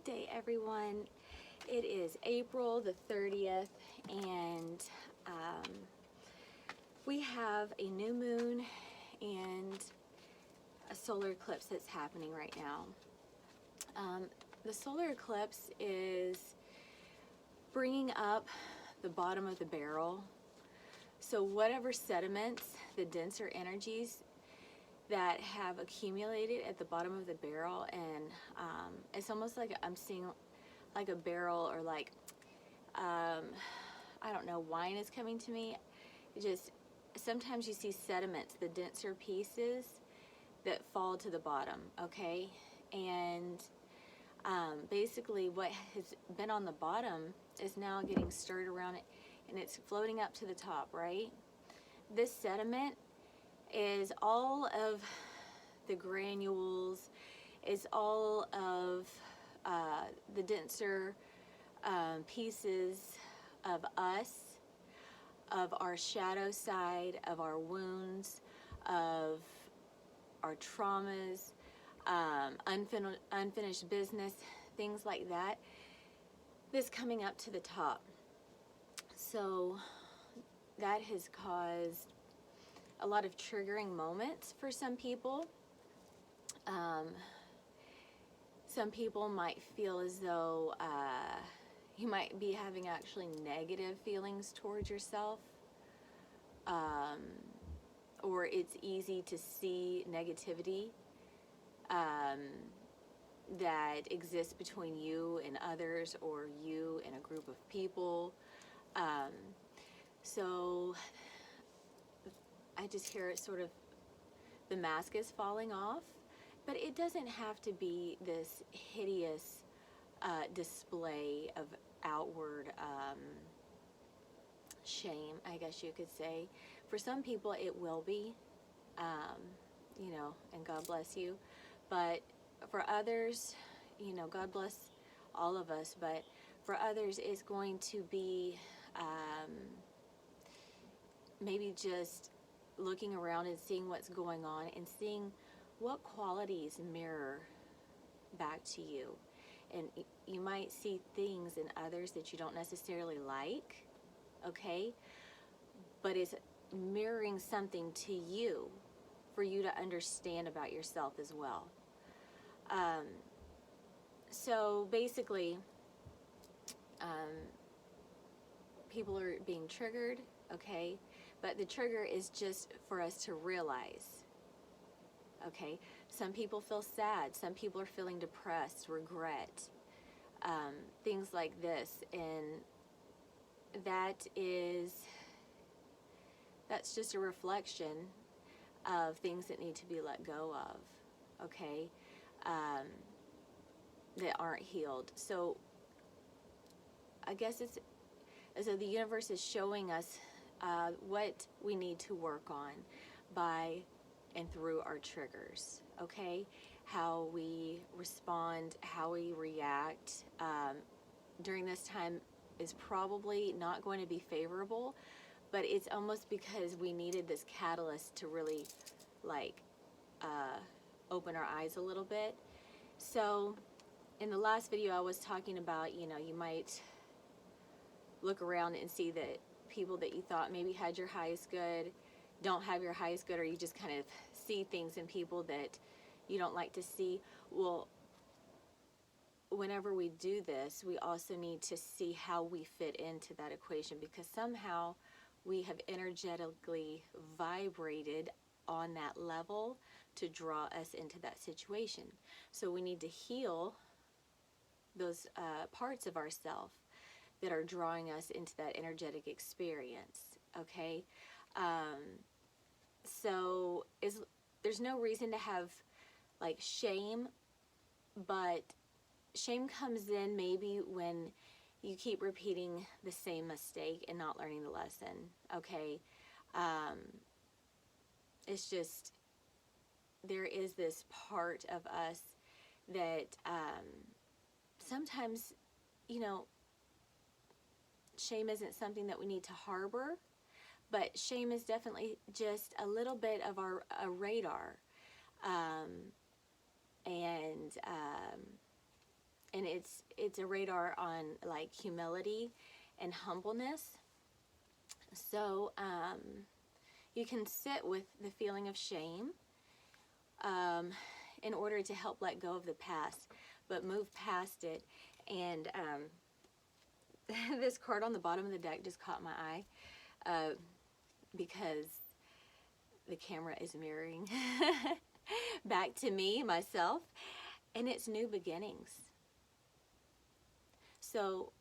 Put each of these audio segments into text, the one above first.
Good day, everyone. It is April the 30th, and we have a new moon and a solar eclipse that's happening right now. The solar eclipse is bringing up the bottom of the barrel. So whatever sediments, the denser energies that have accumulated at the bottom of the barrel, and it's almost like I'm seeing like a barrel, or like I don't know, wine is coming to me. Just sometimes you see sediments, the denser pieces that fall to the bottom, okay? And basically what has been on the bottom is now getting stirred around it, and it's floating up to the top, right? This sediment is all of the granules, is all of the denser pieces of us, of our shadow side, of our wounds, of our traumas, unfinished business, things like that, this coming up to the top. So that has caused a lot of triggering moments for some people. Some people might feel as though you might be having actually negative feelings towards yourself, or it's easy to see negativity that exists between you and others, or you and a group of people. So I just hear it sort of, the mask is falling off, but it doesn't have to be this hideous display of outward shame, I guess you could say. For some people it will be, you know, and God bless you. But for others, you know, God bless all of us, but for others it's going to be maybe just looking around and seeing what's going on and seeing what qualities mirror back to you. And you might see things in others that you don't necessarily like, okay? But it's mirroring something to you for you to understand about yourself as well. So basically, people are being triggered, okay? But the trigger is just for us to realize, okay? Some people feel sad. Some people are feeling depressed, regret, things like this. And that's just a reflection of things that need to be let go of, okay? That aren't healed. So I guess it's as though the universe is showing us what we need to work on by and through our triggers, okay? How we respond, how we react during this time is probably not going to be favorable, but it's almost because we needed this catalyst to really like open our eyes a little bit. So in the last video I was talking about, you know, you might look around and see that people that you thought maybe had your highest good don't have your highest good, or you just kind of see things in people that you don't like to see. Well, whenever we do this, we also need to see how we fit into that equation, because somehow we have energetically vibrated on that level to draw us into that situation. So we need to heal those parts of ourselves that are drawing us into that energetic experience, okay? So there's no reason to have like shame, but shame comes in maybe when you keep repeating the same mistake and not learning the lesson, okay? It's just, there is this part of us that sometimes, you know, shame isn't something that we need to harbor, but shame is definitely just a little bit of our radar. And and it's a radar on like humility and humbleness. So you can sit with the feeling of shame in order to help let go of the past, but move past it. And this card on the bottom of the deck just caught my eye because the camera is mirroring back to me, myself, and it's new beginnings. So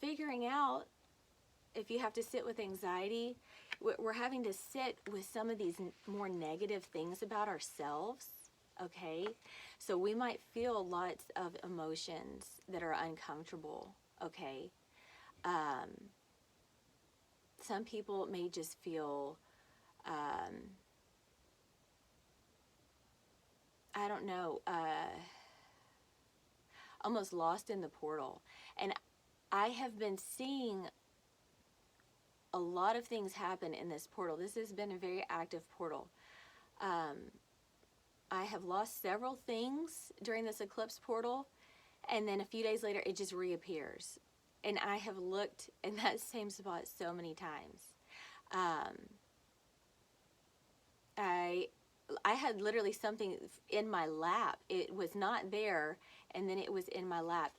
figuring out if you have to sit with anxiety, we're having to sit with some of these more negative things about ourselves, okay? So we might feel lots of emotions that are uncomfortable, okay? Some people may just feel, I don't know, almost lost in the portal. And I have been seeing a lot of things happen in this portal. This has been a very active portal. I have lost several things during this eclipse portal, and then a few days later it just reappears. And I have looked in that same spot so many times. I had literally something in my lap. It was not there, and then it was in my lap.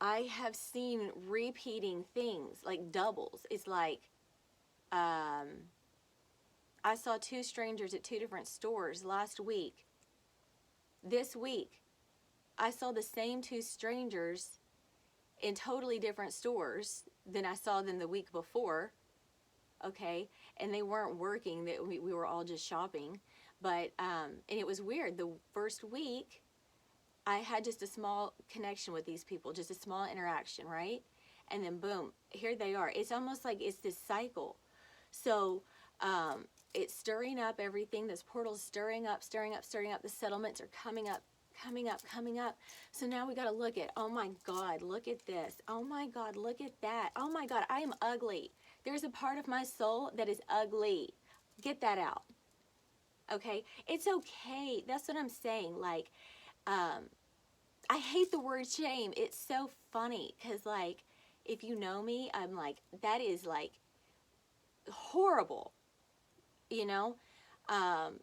I have seen repeating things, like doubles. It's like, I saw two strangers at two different stores last week. This week, I saw the same two strangers in totally different stores than I saw them the week before. Okay, and they weren't working. That we were all just shopping, but and it was weird. The first week, I had just a small connection with these people, just a small interaction, right? And then boom, here they are. It's almost like it's this cycle. So it's stirring up everything. This portal's stirring up, stirring up, stirring up. The settlements are coming up, coming up, coming up. So now we got to look at, oh my God, look at this. Oh my God, look at that. Oh my God, I am ugly. There's a part of my soul that is ugly. Get that out. Okay? It's okay. That's what I'm saying. Like, I hate the word shame. It's so funny because, like, if you know me, I'm like, that is like horrible. You know,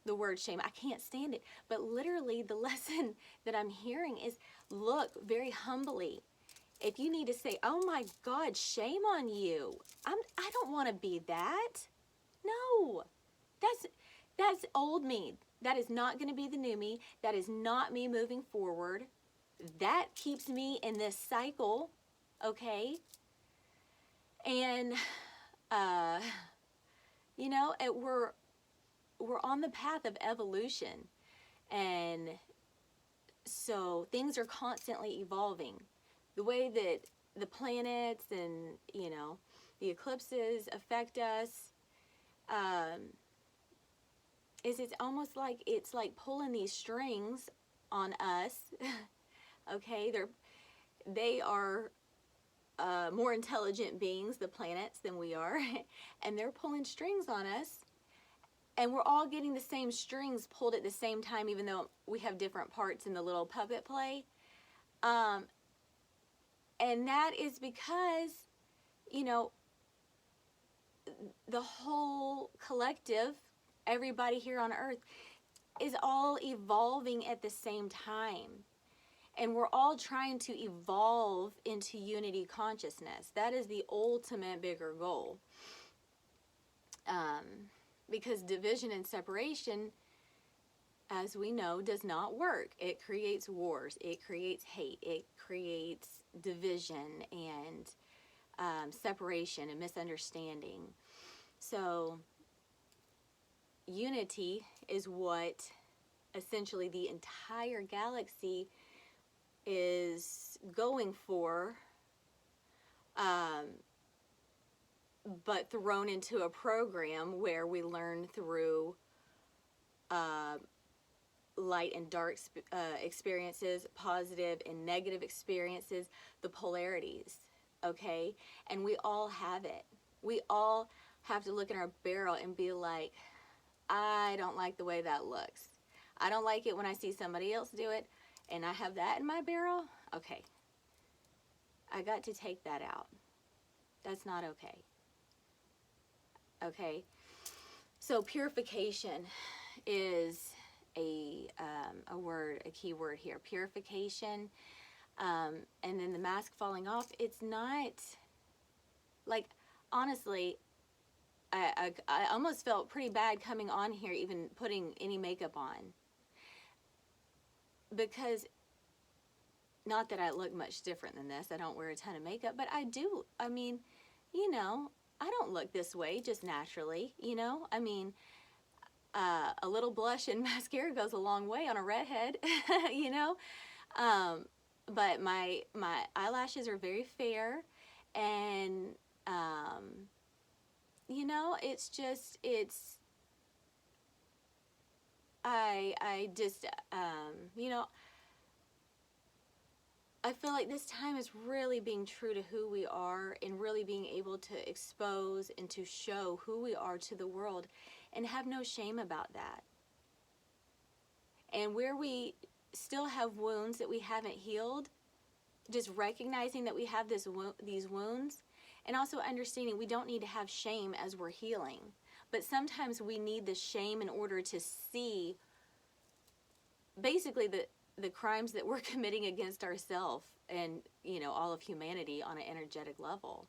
the word shame. I can't stand it. But literally, the lesson that I'm hearing is look very humbly. If you need to say, oh my God, shame on you. I don't want to be that. No, that's old me. That is not going to be the new me. That is not me moving forward. That keeps me in this cycle, okay? And, you know, we're on the path of evolution. And so things are constantly evolving. The way that the planets and, you know, the eclipses affect us, is it's almost like it's like pulling these strings on us. Okay, they are more intelligent beings, the planets, than we are, and they're pulling strings on us, and we're all getting the same strings pulled at the same time, even though we have different parts in the little puppet play. And that is because, you know, the whole collective, everybody here on Earth, is all evolving at the same time. And we're all trying to evolve into unity consciousness. That is the ultimate bigger goal. Because division and separation, as we know, does not work. It creates wars. It creates hate. It creates division and separation and misunderstanding. So unity is what essentially the entire galaxy is going for, but thrown into a program where we learn through light and dark experiences, positive and negative experiences, the polarities, okay? And we all have it. We all have to look in our barrel and be like, I don't like the way that looks. I don't like it when I see somebody else do it, and I have that in my barrel. Okay. I got to take that out. That's not okay. Okay. So purification is a word, a key word here. Purification, and then the mask falling off. It's not, like, honestly, I almost felt pretty bad coming on here, even putting any makeup on, because not that I look much different than this. I don't wear a ton of makeup, but I do. I mean, you know, I don't look this way just naturally, you know. I mean, a little blush and mascara goes a long way on a redhead, you know. But my eyelashes are very fair, and you know, it's just, I just, you know, I feel like this time is really being true to who we are, and really being able to expose and to show who we are to the world, and have no shame about that. And where we still have wounds that we haven't healed, just recognizing that we have these wounds, and also understanding we don't need to have shame as we're healing. But sometimes we need the shame in order to see basically the crimes that we're committing against ourselves and, you know, all of humanity on an energetic level.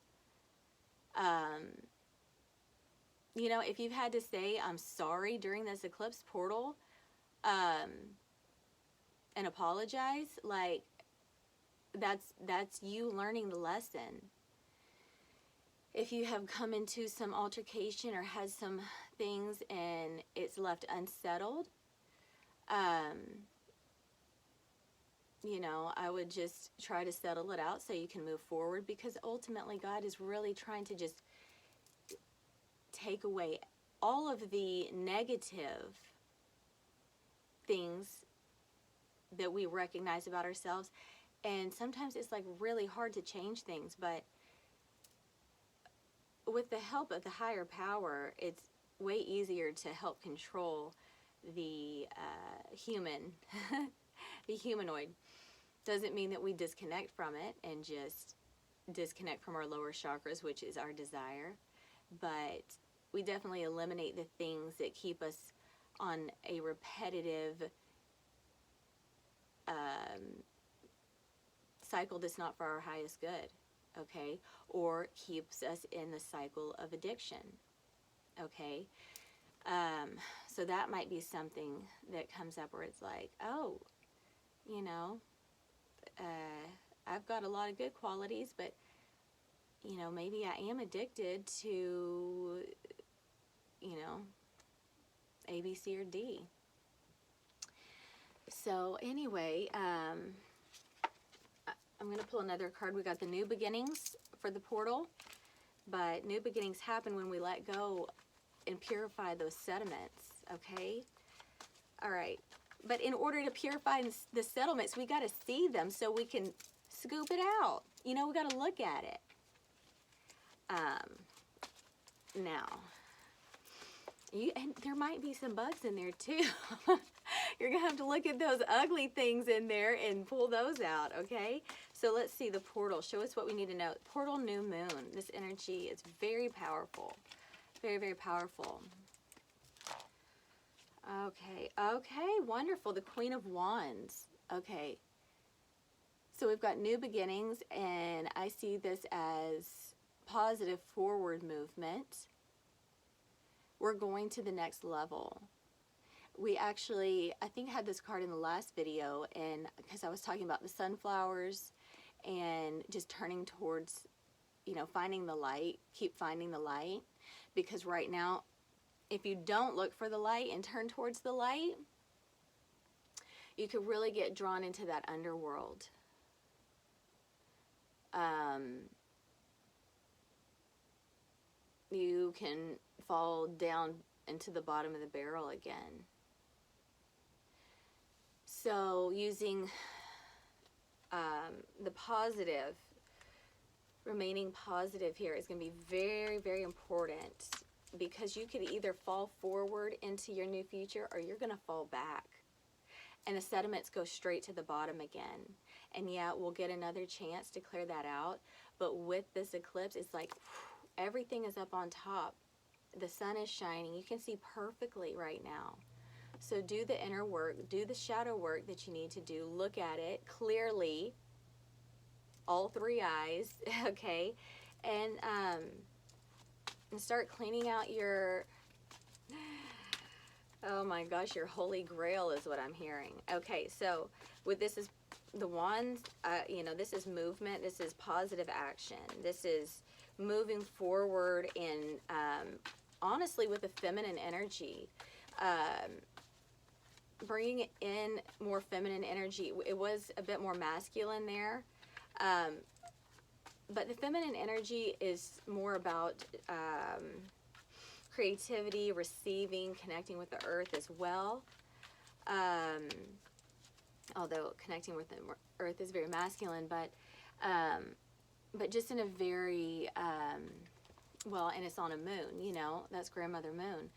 You know, if you've had to say I'm sorry during this eclipse portal, and apologize, like, that's you learning the lesson. If you have come into some altercation or had some things and it's left unsettled, you know, I would just try to settle it out so you can move forward, because ultimately God is really trying to just take away all of the negative things that we recognize about ourselves. And sometimes it's like really hard to change things, but with the help of the higher power, it's way easier to help control the human, the humanoid. Doesn't mean that we disconnect from it and just disconnect from our lower chakras, which is our desire, but we definitely eliminate the things that keep us on a repetitive cycle that's not for our highest good, okay? Or keeps us in the cycle of addiction, okay? So that might be something that comes up where it's like, oh, you know, I've got a lot of good qualities, but, you know, maybe I am addicted to, you know, A, B, C, or D. So anyway, I'm going to pull another card. We got the new beginnings for the portal, but new beginnings happen when we let go and purify those sediments, okay? All right. But in order to purify the settlements, we got to see them so we can scoop it out. You know, we got to look at it. Now, and there might be some bugs in there too. You're going to have to look at those ugly things in there and pull those out, okay? So let's see the portal. Show us what we need to know. Portal new moon. This energy is very powerful. Very, very powerful. Okay, okay, wonderful. The Queen of Wands. Okay. So we've got new beginnings, and I see this as positive forward movement. We're going to the next level. We actually, I think, had this card in the last video, and because I was talking about the sunflowers and just turning towards, you know, finding the light, keep finding the light, because right now, if you don't look for the light and turn towards the light, you could really get drawn into that underworld. You can fall down into the bottom of the barrel again. So using the positive, remaining positive here is going to be very, very important, because you could either fall forward into your new future or you're going to fall back. and the sediments go straight to the bottom again. And yeah, we'll get another chance to clear that out. But with this eclipse, it's like everything is up on top. The sun is shining. You can see perfectly right now. So do the inner work, do the shadow work that you need to do. Look at it clearly, all three eyes, okay? And start cleaning out your, oh my gosh, your holy grail is what I'm hearing. Okay, so with this is the wands, you know, this is movement, this is positive action, this is moving forward in, honestly, with the feminine energy. Bringing in more feminine energy. It was a bit more masculine there. But the feminine energy is more about creativity, receiving, connecting with the earth as well. Although connecting with the earth is very masculine, but just in a very, well, and it's on a moon, you know, that's grandmother moon.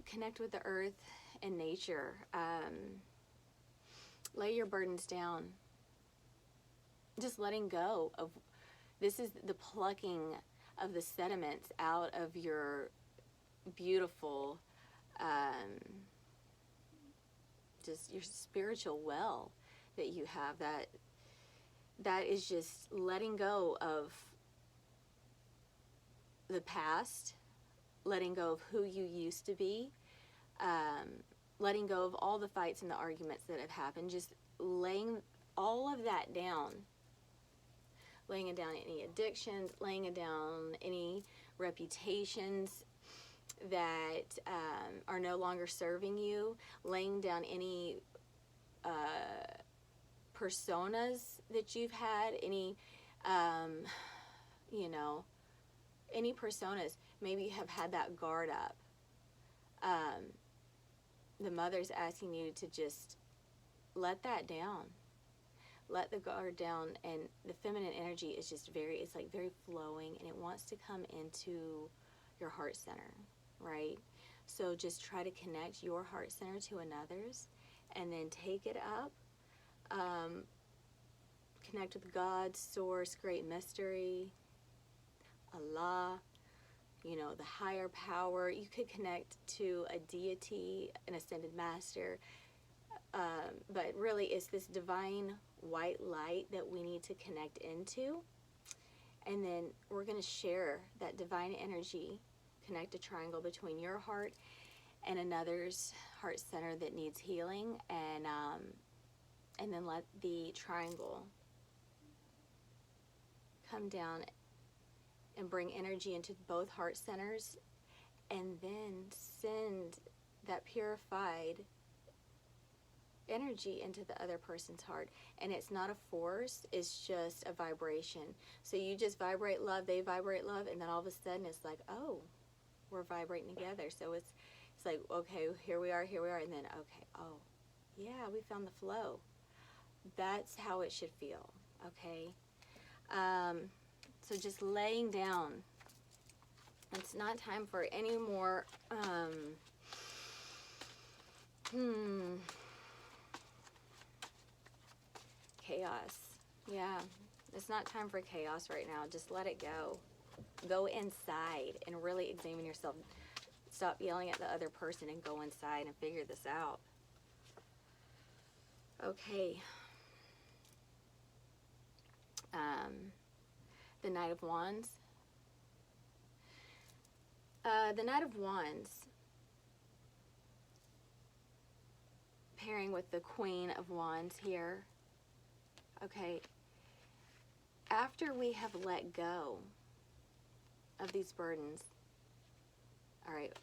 Connect with the earth and nature. Lay your burdens down. Just letting go of, this is the plucking of the sediments out of your beautiful, just your spiritual well that you have, that is just letting go of the past, letting go of who you used to be, letting go of all the fights and the arguments that have happened, just laying all of that down, laying it down, any addictions, laying it down, any reputations that are no longer serving you, laying down any personas that you've had, any, you know, any personas, maybe you have had that guard up. The mother's asking you to just let that down. Let the guard down, and the feminine energy is just very, it's like very flowing, and it wants to come into your heart center, right? So just try to connect your heart center to another's, and then take it up. Connect with God, Source, Great Mystery, Allah, you know, the higher power. You could connect to a deity, an ascended master, but really it's this divine white light that we need to connect into. And then we're going to share that divine energy, connect a triangle between your heart and another's heart center that needs healing, and then let the triangle come down and bring energy into both heart centers, and then send that purified energy into the other person's heart. And it's not a force, it's just a vibration. So you just vibrate love, they vibrate love, and then all of a sudden it's like, oh, we're vibrating together. So it's like, okay, here we are, and then, okay, oh, yeah, we found the flow. That's how it should feel, okay? So just laying down. It's not time for any more, chaos. Yeah, it's not time for chaos right now. Just let it go. Go inside and really examine yourself. Stop yelling at the other person and go inside and figure this out. Okay. The Knight of Wands. The Knight of Wands, pairing with the Queen of Wands here. Okay. After we have let go of these burdens, all right,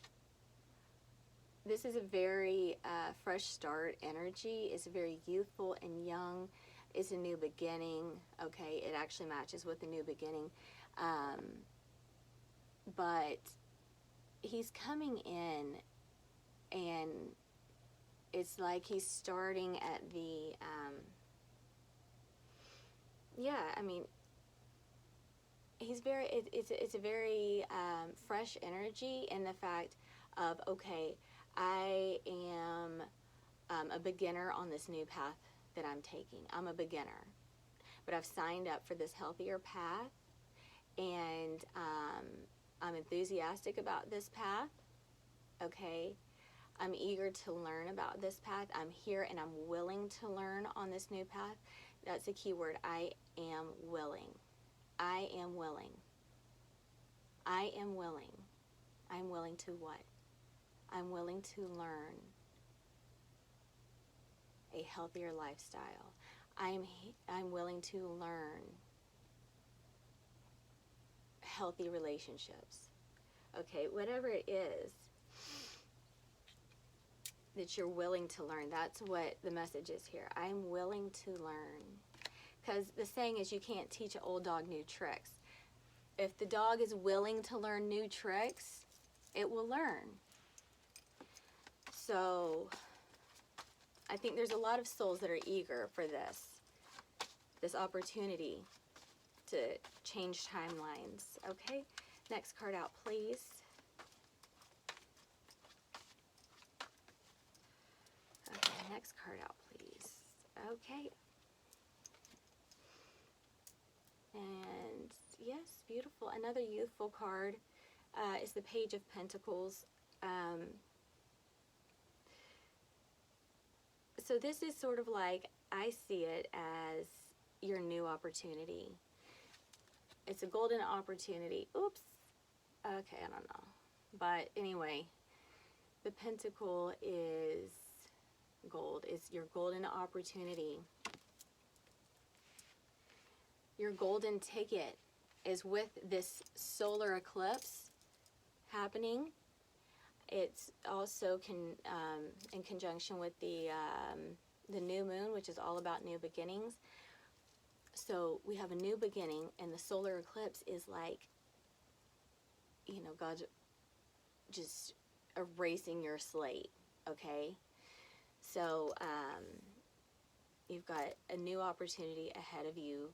this is a very fresh start energy. It's very youthful and young. It's a new beginning. Okay, it actually matches with the new beginning. But he's coming in, and it's like he's starting at the, yeah, I mean, he's very, it's a very fresh energy in the fact of, okay, I am a beginner on this new path that I'm taking. I'm a beginner, but I've signed up for this healthier path, and I'm enthusiastic about this path, okay? I'm eager to learn about this path. I'm here and I'm willing to learn on this new path. That's a key word. I am willing. I am willing. I am willing. I'm willing to what? I'm willing to learn a healthier lifestyle. I'm willing to learn healthy relationships. Okay, whatever it is that you're willing to learn, that's what the message is here. I'm willing to learn. Because the saying is, you can't teach an old dog new tricks. If the dog is willing to learn new tricks, it will learn. So I think there's a lot of souls that are eager for this opportunity to change timelines. Okay, next card out, please. Okay, next card out, please. Okay. And yes, beautiful. Another youthful card is the Page of Pentacles. So this is sort of like, I see it as your new opportunity. It's a golden opportunity. Oops. Okay, I don't know. But anyway, the pentacle is gold. It's your golden opportunity. Your golden ticket is with this solar eclipse happening. It's also in conjunction with the new moon, which is all about new beginnings. So we have a new beginning, and the solar eclipse is like, you know, God's just erasing your slate, okay? So you've got a new opportunity ahead of you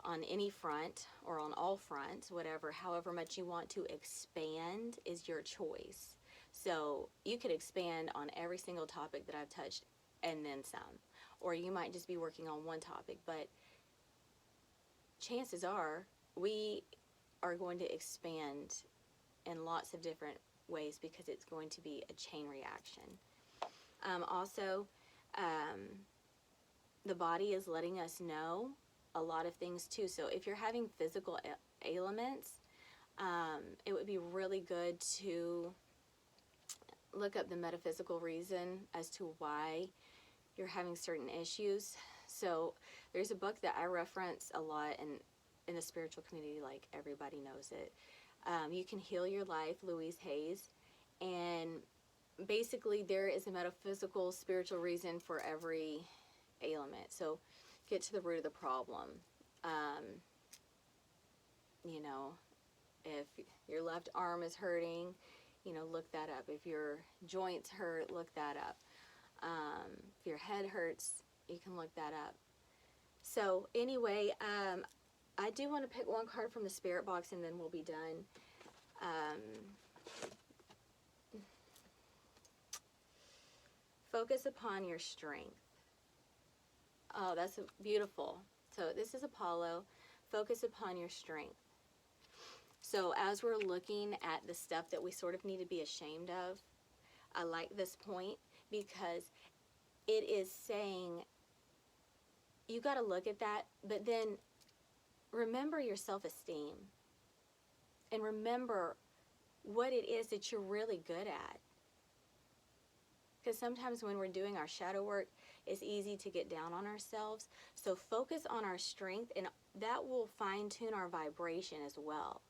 on any front or on all fronts, whatever, however much you want to expand is your choice. So you could expand on every single topic that I've touched and then some. Or you might just be working on one topic, but chances are we are going to expand in lots of different ways because it's going to be a chain reaction. Also, the body is letting us know a lot of things too. So if you're having physical ailments, it would be really good to look up the metaphysical reason as to why you're having certain issues. So there's a book that I reference a lot in the spiritual community, like everybody knows it. You Can Heal Your Life, Louise Hayes. And basically there is a metaphysical, spiritual reason for every ailment. So get to the root of the problem. You know, if your left arm is hurting, you know, look that up. If your joints hurt, look that up. If your head hurts, you can look that up. So anyway, I do want to pick one card from the spirit box and then we'll be done. Focus upon your strength. Oh, that's beautiful. So this is Apollo. Focus upon your strength. So as we're looking at the stuff that we sort of need to be ashamed of, I like this point because it is saying you got to look at that, but then remember your self-esteem and remember what it is that you're really good at. Because sometimes when we're doing our shadow work, it's easy to get down on ourselves. So focus on our strength, and that will fine-tune our vibration as well.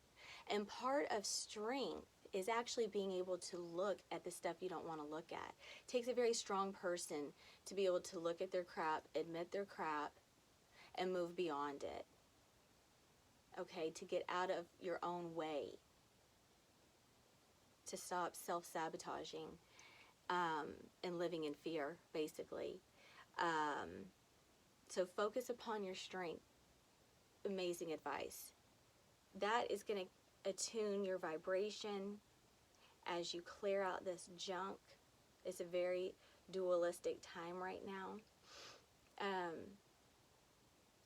And part of strength is actually being able to look at the stuff you don't want to look at. It takes a very strong person to be able to look at their crap, admit their crap, and move beyond it. Okay, to get out of your own way. To stop self-sabotaging and living in fear, basically. So focus upon your strength. Amazing advice. That is going to attune your vibration as you clear out this junk. It's a very dualistic time right now.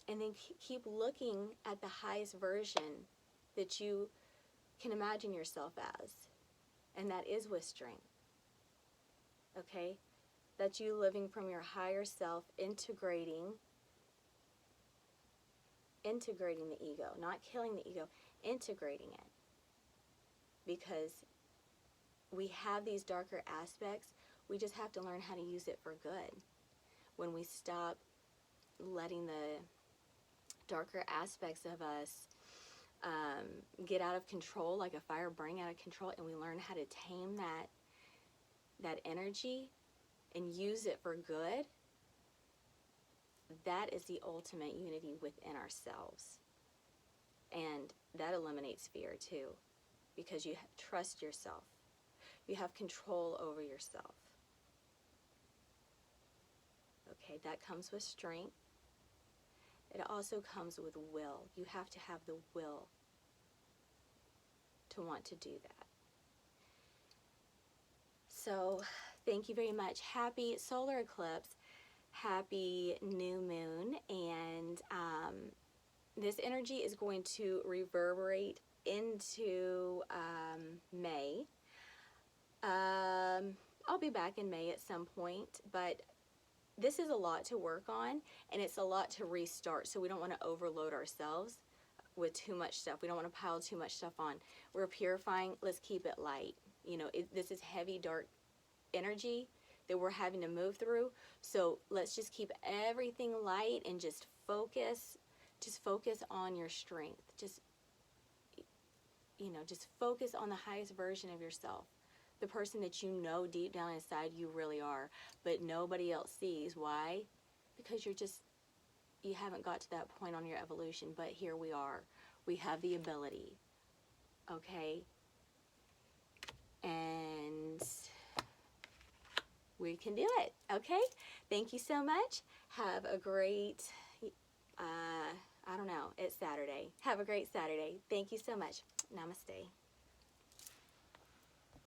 And then keep looking at the highest version that you can imagine yourself as. And that is with strength. Okay? That's you living from your higher self, integrating the ego, not killing the ego, integrating it. Because we have these darker aspects, we just have to learn how to use it for good. When we stop letting the darker aspects of us get out of control, like a fire burning out of control, and we learn how to tame that energy and use it for good, that is the ultimate unity within ourselves. And that eliminates fear too, because you trust yourself. You have control over yourself. Okay, that comes with strength. It also comes with will. You have to have the will to want to do that. So, thank you very much. Happy solar eclipse. Happy new moon. And this energy is going to reverberate into May. I'll be back in May at some point, but this is a lot to work on, and it's a lot to restart, so we don't want to overload ourselves with too much stuff. We don't want to pile too much stuff on. We're purifying. Let's keep it light. You know, this is heavy, dark energy that we're having to move through, so let's just keep everything light and just focus on your strength. Just focus on the highest version of yourself, the person that you know deep down inside you really are, but nobody else sees. Why? Because you haven't got to that point on your evolution, but here we are. We have the ability, okay? And we can do it, okay? Thank you so much. Have a great, I don't know, it's Saturday. Have a great Saturday. Thank you so much. Namaste.